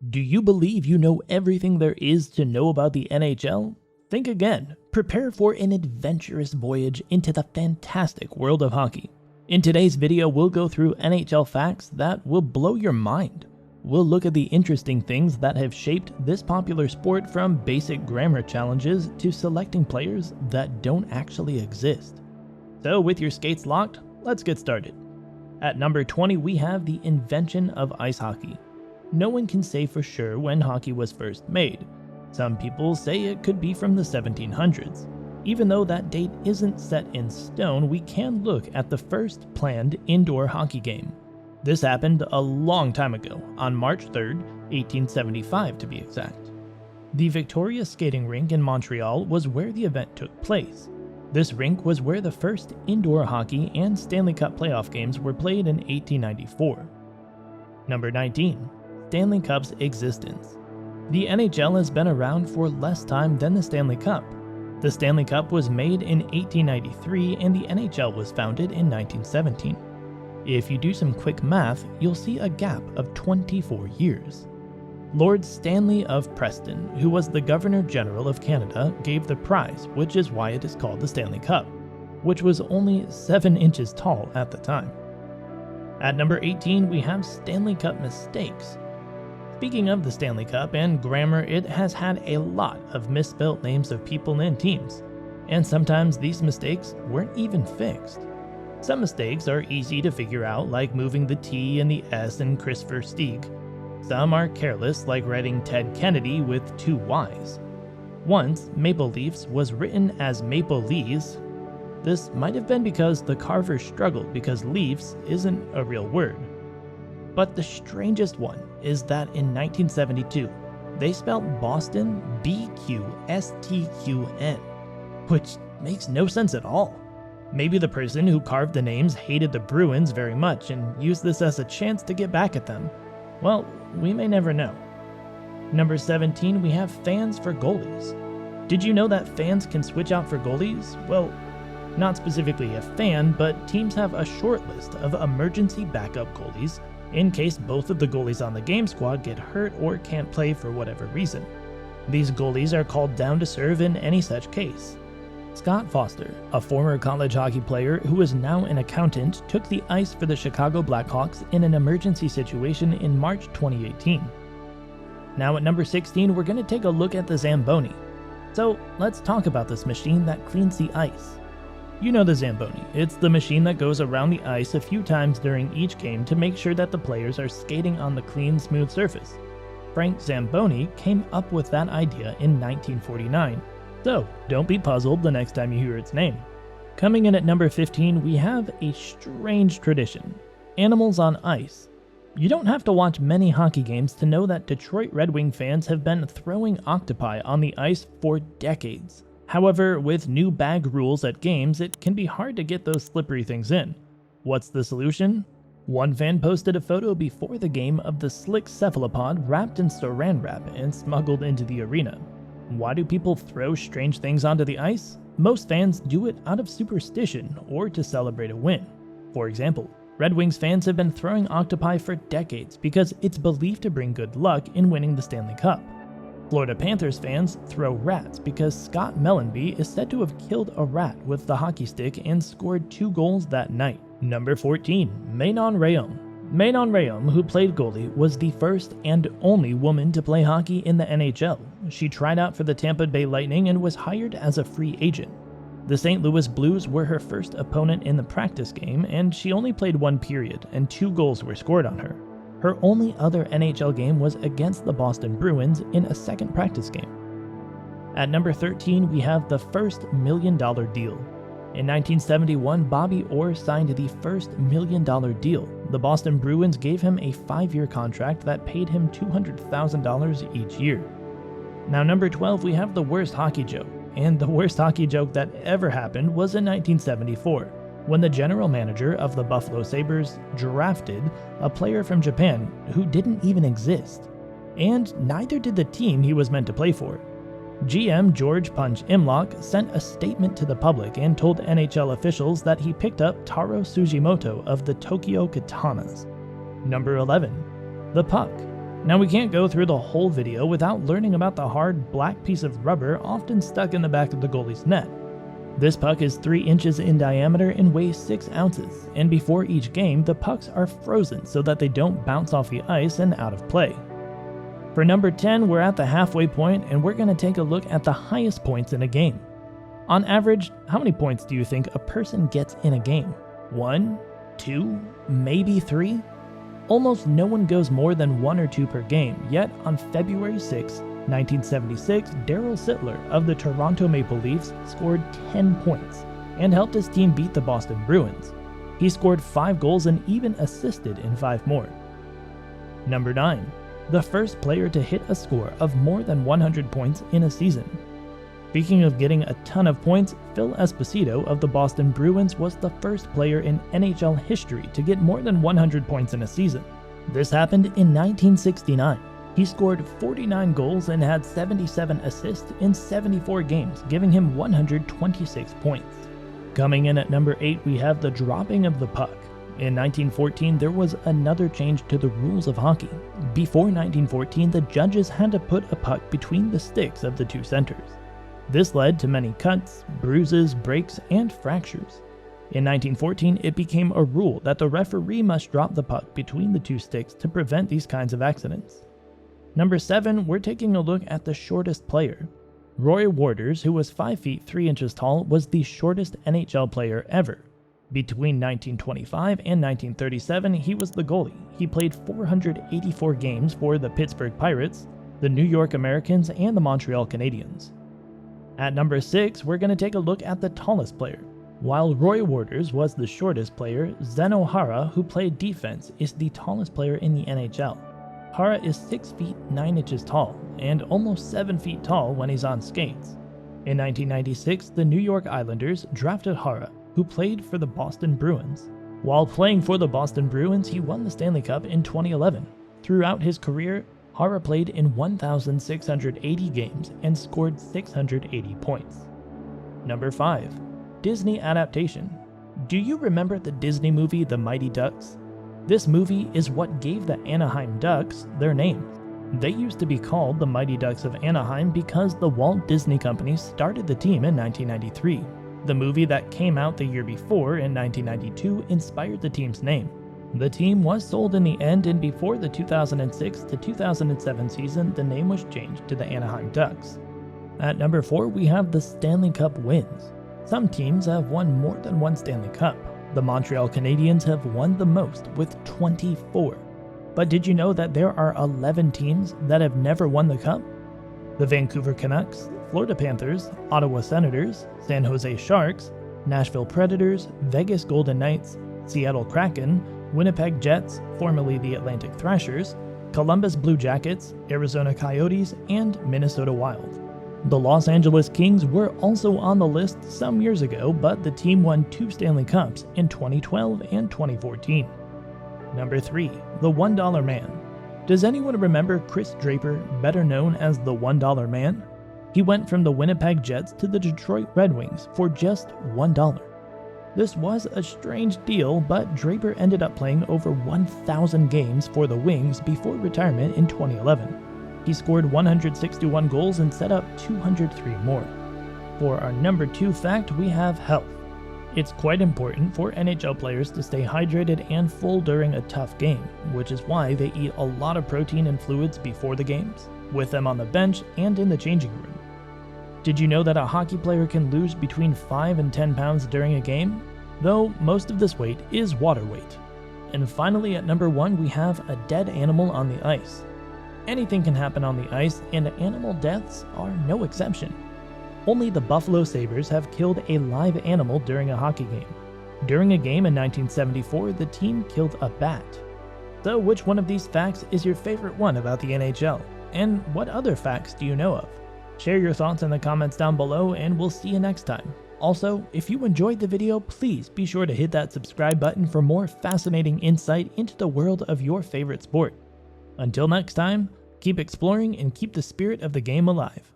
Do you believe you know everything there is to know about the NHL? Think again. Prepare for an adventurous voyage into the fantastic world of hockey. In today's video, we'll go through NHL facts that will blow your mind. We'll look at the interesting things that have shaped this popular sport, from basic grammar challenges to selecting players that don't actually exist. So with your skates locked, let's get started. At number 20, we have the invention of ice hockey. No one can say for sure when hockey was first made. Some people say it could be from the 1700s. Even though that date isn't set in stone, we can look at the first planned indoor hockey game. This happened a long time ago, on March 3rd, 1875 to be exact. The Victoria Skating Rink in Montreal was where the event took place. This rink was where the first indoor hockey and Stanley Cup Playoff games were played in 1894. Number 19. Stanley Cup's existence. The NHL has been around for less time than the Stanley Cup. The Stanley Cup was made in 1893 and the NHL was founded in 1917. If you do some quick math, you'll see a gap of 24 years. Lord Stanley of Preston, who was the Governor General of Canada, gave the prize, which is why it is called the Stanley Cup, which was only 7 inches tall at the time. At number 18, we have Stanley Cup Mistakes. Speaking of the Stanley Cup and grammar, it has had a lot of misspelt names of people and teams, and sometimes these mistakes weren't even fixed. Some mistakes are easy to figure out, like moving the T and the S in Christopher Stieg. Some are careless, like writing Ted Kennedy with 2 Y's. Once, Maple Leafs was written as Maple Lees. This might have been because the carver struggled because Leafs isn't a real word. But the strangest one is that in 1972, they spelled Boston B-Q-S-T-Q-N, which makes no sense at all. Maybe the person who carved the names hated the Bruins very much and used this as a chance to get back at them. Well, we may never know. Number 17, we have fans for goalies. Did you know that fans can switch out for goalies? Well, not specifically a fan, but teams have a short list of emergency backup goalies in case both of the goalies on the game squad get hurt or can't play for whatever reason. These goalies are called down to serve in any such case. Scott Foster, a former college hockey player who is now an accountant, took the ice for the Chicago Blackhawks in an emergency situation in March 2018. Now at number 16, we're going to take a look at the Zamboni. So let's talk about this machine that cleans the ice. You know the Zamboni. It's the machine that goes around the ice a few times during each game to make sure that the players are skating on the clean, smooth surface. Frank Zamboni came up with that idea in 1949. So, don't be puzzled the next time you hear its name. Coming in at number 15, we have a strange tradition: animals on ice. You don't have to watch many hockey games to know that Detroit Red Wing fans have been throwing octopi on the ice for decades. However, with new bag rules at games, it can be hard to get those slippery things in. What's the solution? One fan posted a photo before the game of the slick cephalopod wrapped in saran wrap and smuggled into the arena. Why do people throw strange things onto the ice? Most fans do it out of superstition or to celebrate a win. For example, Red Wings fans have been throwing octopi for decades because it's believed to bring good luck in winning the Stanley Cup. Florida Panthers fans throw rats because Scott Mellenby is said to have killed a rat with the hockey stick and scored 2 goals that night. Number 14, Manon Rhéaume. Manon Rhéaume, who played goalie, was the first and only woman to play hockey in the NHL. She tried out for the Tampa Bay Lightning and was hired as a free agent. The St. Louis Blues were her first opponent in the practice game, and she only played 1 period, and 2 goals were scored on her. Her only other NHL game was against the Boston Bruins in a second practice game. At number 13, we have the first $1 million deal. In 1971, Bobby Orr signed the first $1 million deal. The Boston Bruins gave him a 5-year contract that paid him $200,000 each year. Now number 12, we have the worst hockey joke. And the worst hockey joke that ever happened was in 1974, when the general manager of the Buffalo Sabres drafted a player from Japan who didn't even exist. And neither did the team he was meant to play for. GM George Punch Imlach sent a statement to the public and told NHL officials that he picked up Taro Sugimoto of the Tokyo Katanas. Number 11. The puck. Now we can't go through the whole video without learning about the hard black piece of rubber often stuck in the back of the goalie's net. This puck is 3 inches in diameter and weighs 6 ounces, and before each game the pucks are frozen so that they don't bounce off the ice and out of play. For number 10, we're at the halfway point and we're going to take a look at the highest points in a game. On average, how many points do you think a person gets in a game? 1, 2, maybe 3? Almost no one goes more than 1 or 2 per game, yet on February 6, 1976, Darryl Sittler of the Toronto Maple Leafs scored 10 points and helped his team beat the Boston Bruins. He scored 5 goals and even assisted in 5 more. Number 9. The first player to hit a score of more than 100 points in a season. Speaking of getting a ton of points, Phil Esposito of the Boston Bruins was the first player in NHL history to get more than 100 points in a season. This happened in 1969. He scored 49 goals and had 77 assists in 74 games, giving him 126 points. Coming in at number 8, we have the dropping of the puck. In 1914, there was another change to the rules of hockey. Before 1914, the judges had to put a puck between the sticks of the 2 centers. This led to many cuts, bruises, breaks, and fractures. In 1914, it became a rule that the referee must drop the puck between the 2 sticks to prevent these kinds of accidents. Number 7, we're taking a look at the shortest player. Roy Waters, who was 5 feet 3 inches tall, was the shortest NHL player ever. Between 1925 and 1937, he was the goalie. He played 484 games for the Pittsburgh Pirates, the New York Americans, and the Montreal Canadiens. At number 6, we're going to take a look at the tallest player. While Roy Waters was the shortest player, Zeno Hara, who played defense, is the tallest player in the NHL. Hara is 6 feet 9 inches tall, and almost 7 feet tall when he's on skates. In 1996, the New York Islanders drafted Hara, who played for the Boston Bruins. While playing for the Boston Bruins, he won the Stanley Cup in 2011. Throughout his career, Hara played in 1,680 games and scored 680 points. Number 5. Disney adaptation. Do you remember the Disney movie The Mighty Ducks? This movie is what gave the Anaheim Ducks their name. They used to be called the Mighty Ducks of Anaheim because the Walt Disney Company started the team in 1993. The movie that came out the year before, in 1992, inspired the team's name. The team was sold in the end, and before the 2006 to 2007 season, the name was changed to the Anaheim Ducks. At number 4, we have the Stanley Cup Wins. Some teams have won more than 1 Stanley Cup. The Montreal Canadiens have won the most with 24. But did you know that there are 11 teams that have never won the Cup? The Vancouver Canucks, Florida Panthers, Ottawa Senators, San Jose Sharks, Nashville Predators, Vegas Golden Knights, Seattle Kraken, Winnipeg Jets, formerly the Atlantic Thrashers, Columbus Blue Jackets, Arizona Coyotes, and Minnesota Wild. The Los Angeles Kings were also on the list some years ago, but the team won 2 Stanley Cups in 2012 and 2014. Number 3. The $1 Man. Does anyone remember Chris Draper, better known as the $1 Man? He went from the Winnipeg Jets to the Detroit Red Wings for just $1. This was a strange deal, but Draper ended up playing over 1,000 games for the Wings before retirement in 2011. He scored 161 goals and set up 203 more. For our number 2 fact, we have health. It's quite important for NHL players to stay hydrated and full during a tough game, which is why they eat a lot of protein and fluids before the games, with them on the bench and in the changing room. Did you know that a hockey player can lose between 5 and 10 pounds during a game? Though most of this weight is water weight. And finally, at number 1, we have a dead animal on the ice. Anything can happen on the ice, and animal deaths are no exception. Only the Buffalo Sabres have killed a live animal during a hockey game. During a game in 1974, the team killed a bat. So which one of these facts is your favorite one about the NHL? And what other facts do you know of? Share your thoughts in the comments down below, and we'll see you next time. Also, if you enjoyed the video, please be sure to hit that subscribe button for more fascinating insight into the world of your favorite sport. Until next time, keep exploring and keep the spirit of the game alive.